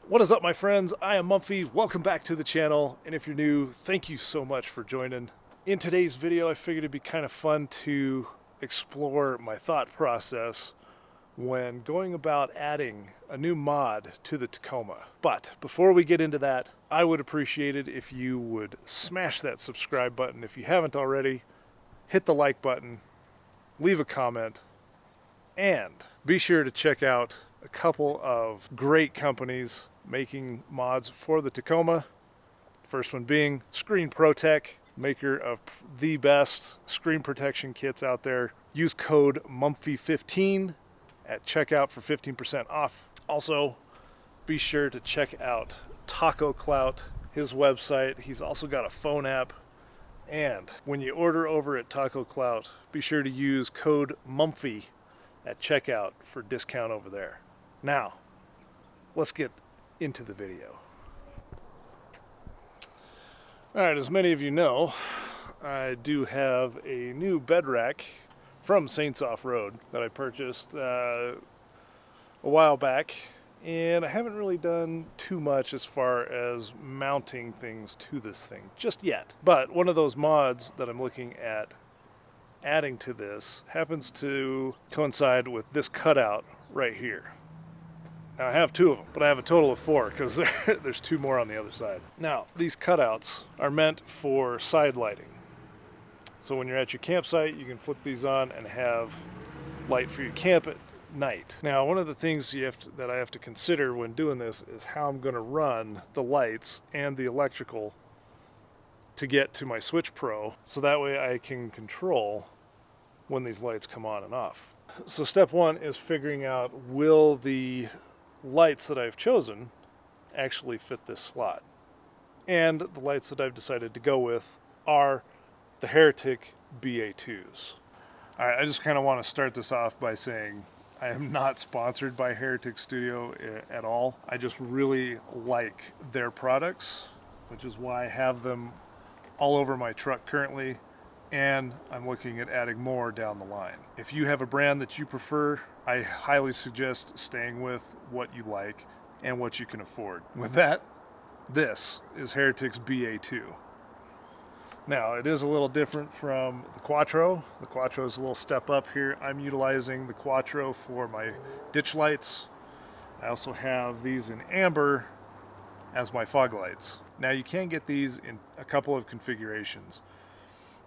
What is up, my friends? I am Mumphy. Welcome back to the channel, and if you're new, thank you so much for joining. In today's video, I figured it'd be kind of fun to explore my thought process when going about adding a new mod to the Tacoma. But before we get into that, I would appreciate it if you would smash that subscribe button if you haven't already, hit the like button, leave a comment, and be sure to check out a couple of great companies making mods for the Tacoma. First one being Screen Protect, maker of the best screen protection kits out there. Use code MUMPHY15 at checkout for 15% off. Also, be sure to check out Taco Clout, his website. He's also got a phone app. And when you order over at Taco Clout, be sure to use code MUMPHY at checkout for discount over there. Now, let's get into the video. Alright, as many of you know, I do have a new bed rack from Saints Off-Road that I purchased a while back, and I haven't really done too much as far as mounting things to this thing just yet. But one of those mods that I'm looking at adding to this happens to coincide with this cutout right here. Now, I have two of them, but I have a total of four because there's two more on the other side. Now, these cutouts are meant for side lighting. So when you're at your campsite, you can flip these on and have light for your camp at night. Now, one of the things that I have to consider when doing this is how I'm going to run the lights and the electrical to get to my Switch Pro, so that way I can control when these lights come on and off. So step one is figuring out, will the lights that I've chosen actually fit this slot? And the lights that I've decided to go with are the Heretic BA2s. Alright, I just kind of want to start this off by saying I am not sponsored by Heretic Studio at all. I just really like their products, which is why I have them all over my truck currently, and I'm looking at adding more down the line. If you have a brand that you prefer, I highly suggest staying with what you like and what you can afford. With that, this is Heretic's BA2. Now, it is a little different from the Quattro. The Quattro is a little step up here. I'm utilizing the Quattro for my ditch lights. I also have these in amber as my fog lights. Now, you can get these in a couple of configurations.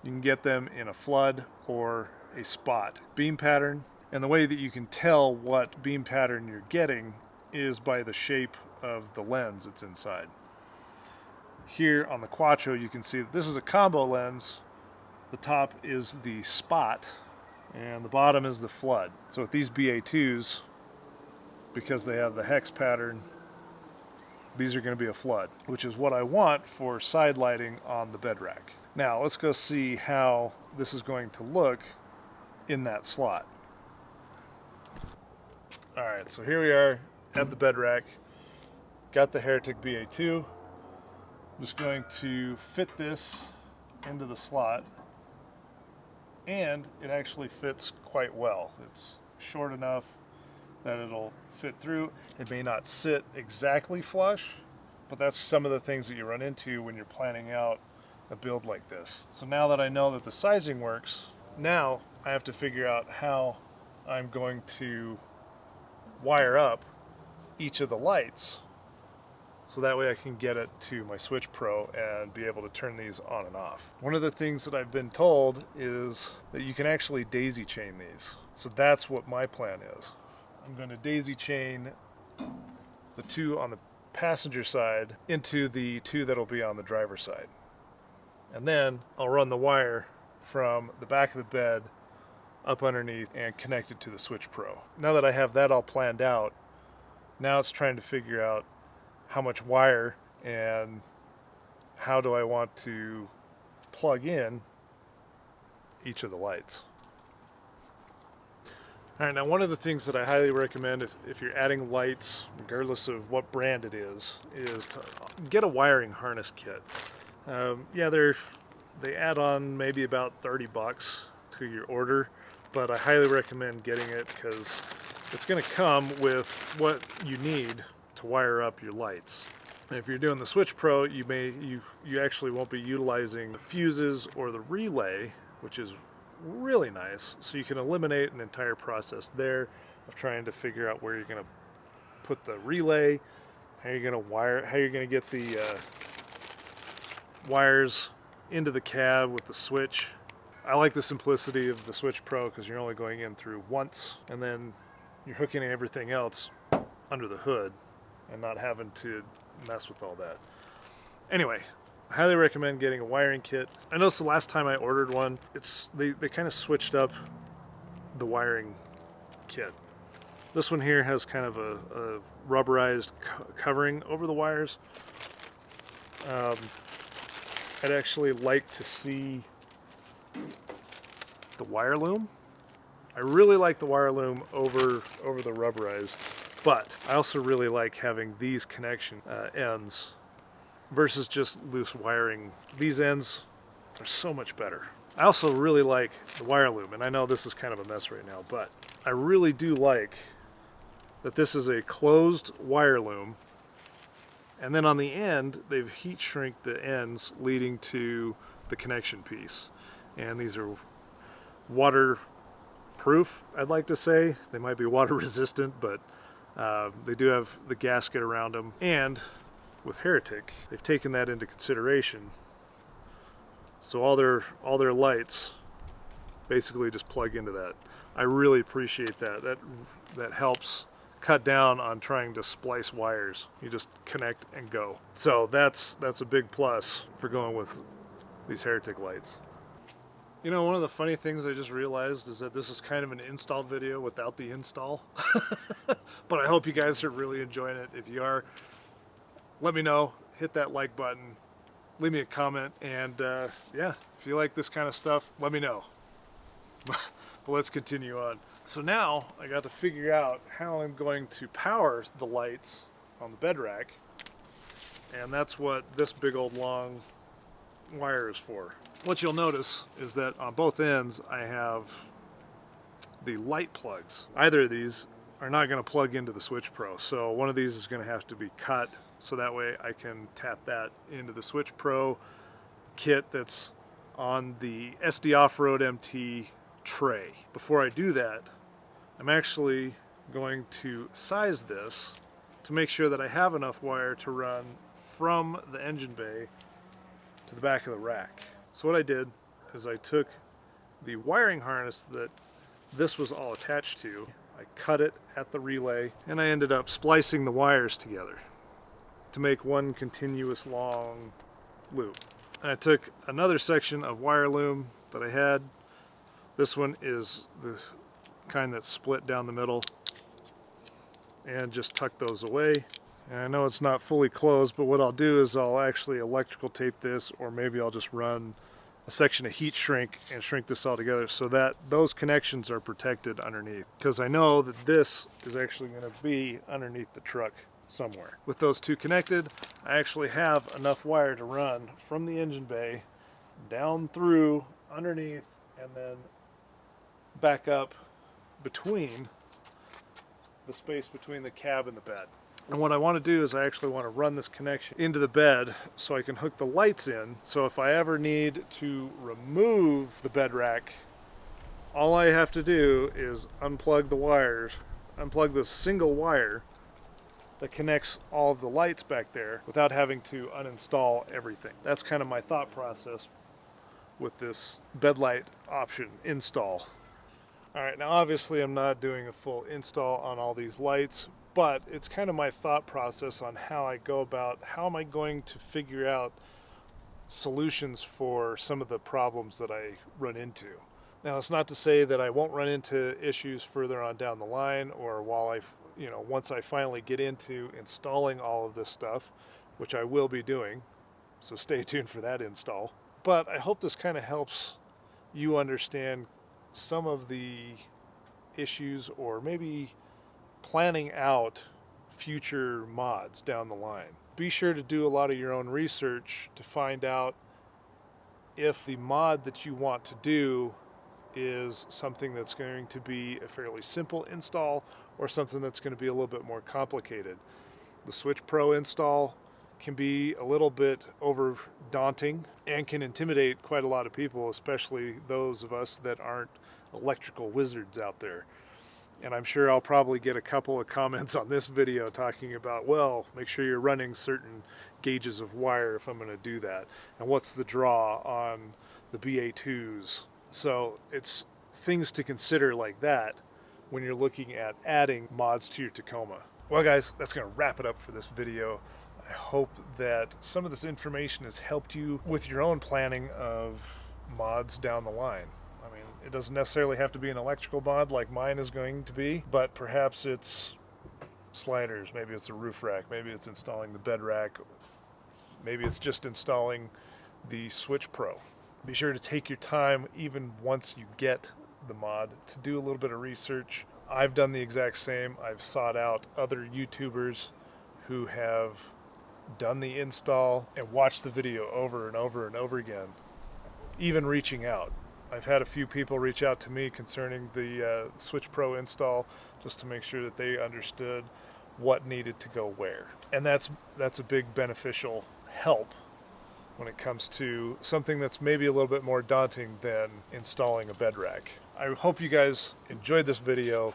You can get them in a flood or a spot beam pattern. And the way that you can tell what beam pattern you're getting is by the shape of the lens that's inside. Here on the Quattro, you can see that this is a combo lens. The top is the spot and the bottom is the flood. So with these BA2s, because they have the hex pattern, these are going to be a flood, which is what I want for side lighting on the bed rack. Now, let's go see how this is going to look in that slot. Alright, so here we are at the bed rack. Got the Heretic BA2. I'm just going to fit this into the slot, and it actually fits quite well. It's short enough that it'll fit through. It may not sit exactly flush, but that's some of the things that you run into when you're planning out a build like this. So now that I know that the sizing works, now I have to figure out how I'm going to wire up each of the lights so that way I can get it to my Switch Pro and be able to turn these on and off. One of the things that I've been told is that you can actually daisy chain these. So that's what my plan is. I'm going to daisy chain the two on the passenger side into the two that'll be on the driver's side. And then I'll run the wire from the back of the bed up underneath and connect it to the Switch Pro. Now that I have that all planned out, now it's trying to figure out how much wire and how do I want to plug in each of the lights. Alright, now one of the things that I highly recommend if you're adding lights, regardless of what brand it is to get a wiring harness kit. Yeah, they add on maybe about $30 to your order, but I highly recommend getting it because it's going to come with what you need to wire up your lights. And if you're doing the Switch Pro, you actually won't be utilizing the fuses or the relay, which is really nice. So you can eliminate an entire process there of trying to figure out where you're going to put the relay, how you're going to wire, how you're going to get the wires into the cab with the switch. I like the simplicity of the Switch Pro because you're only going in through once, and then you're hooking everything else under the hood and not having to mess with all that. Anyway, I highly recommend getting a wiring kit. I noticed the last time I ordered one, they kind of switched up the wiring kit. This one here has kind of a rubberized covering over the wires. I'd actually like to see the wire loom. I really like the wire loom over the rubberized, but I also really like having these connection ends versus just loose wiring. These ends are so much better. I also really like the wire loom, and I know this is kind of a mess right now, but I really do like that this is a closed wire loom, and then on the end they've heat shrink the ends leading to the connection piece. And these are waterproof, I'd like to say. They might be water resistant, but they do have the gasket around them. And with Heretic, they've taken that into consideration. So all their lights basically just plug into that. I really appreciate that. That helps cut down on trying to splice wires. You just connect and go. So that's a big plus for going with these Heretic lights. You know, one of the funny things I just realized is that this is kind of an install video without the install. But I hope you guys are really enjoying it. If you are, let me know. Hit that like button. Leave me a comment. And yeah, if you like this kind of stuff, let me know. But let's continue on. So now I got to figure out how I'm going to power the lights on the bed rack. And that's what this big old long wire is for. What you'll notice is that on both ends I have the light plugs. Either of these are not going to plug into the Switch Pro, so one of these is going to have to be cut so that way I can tap that into the Switch Pro kit that's on the SD Off-Road MT tray. Before I do that, I'm actually going to size this to make sure that I have enough wire to run from the engine bay to the back of the rack. So what I did is I took the wiring harness that this was all attached to, I cut it at the relay, and I ended up splicing the wires together to make one continuous long loop. And I took another section of wire loom that I had. This one is the kind that's split down the middle, and just tuck those away. And I know it's not fully closed, but what I'll do is I'll actually electrical tape this, or maybe I'll just run a section of heat shrink and shrink this all together so that those connections are protected underneath. Because I know that this is actually going to be underneath the truck somewhere. With those two connected, I actually have enough wire to run from the engine bay down through underneath and then back up between the space between the cab and the bed. And what I want to do is I actually want to run this connection into the bed so I can hook the lights in. So if I ever need to remove the bed rack, all I have to do is unplug the wires, unplug the single wire that connects all of the lights back there without having to uninstall everything. That's kind of my thought process with this bed light option install. All right, now obviously I'm not doing a full install on all these lights, but it's kind of my thought process on how I go about, how am I going to figure out solutions for some of the problems that I run into. Now, it's not to say that I won't run into issues further on down the line, or while once I finally get into installing all of this stuff, which I will be doing, so stay tuned for that install. But I hope this kind of helps you understand some of the issues, or maybe planning out future mods down the line. Be sure to do a lot of your own research to find out if the mod that you want to do is something that's going to be a fairly simple install or something that's going to be a little bit more complicated. The Switch Pro install can be a little bit over daunting and can intimidate quite a lot of people, especially those of us that aren't electrical wizards out there. And I'm sure I'll probably get a couple of comments on this video talking about, well, make sure you're running certain gauges of wire if I'm going to do that, and what's the draw on the BA2s. So it's things to consider like that when you're looking at adding mods to your Tacoma. Well guys, that's going to wrap it up for this video. I hope that some of this information has helped you with your own planning of mods down the line. I mean, it doesn't necessarily have to be an electrical mod like mine is going to be, but perhaps it's sliders, maybe it's a roof rack, maybe it's installing the bed rack, maybe it's just installing the Switch Pro. Be sure to take your time, even once you get the mod, to do a little bit of research. I've done the exact same. I've sought out other YouTubers who have done the install and watched the video over and over and over again, even reaching out. I've had a few people reach out to me concerning the Switch Pro install just to make sure that they understood what needed to go where. And that's a big beneficial help when it comes to something that's maybe a little bit more daunting than installing a bed rack. I hope you guys enjoyed this video.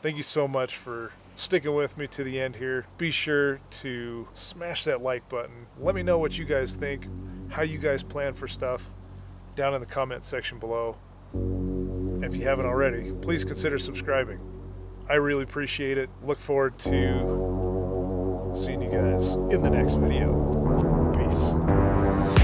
Thank you so much for sticking with me to the end here. Be sure to smash that like button. Let me know what you guys think, how you guys plan for stuff, down in the comment section below. If you haven't already, please consider subscribing. I really appreciate it. Look forward to seeing you guys in the next video. Peace.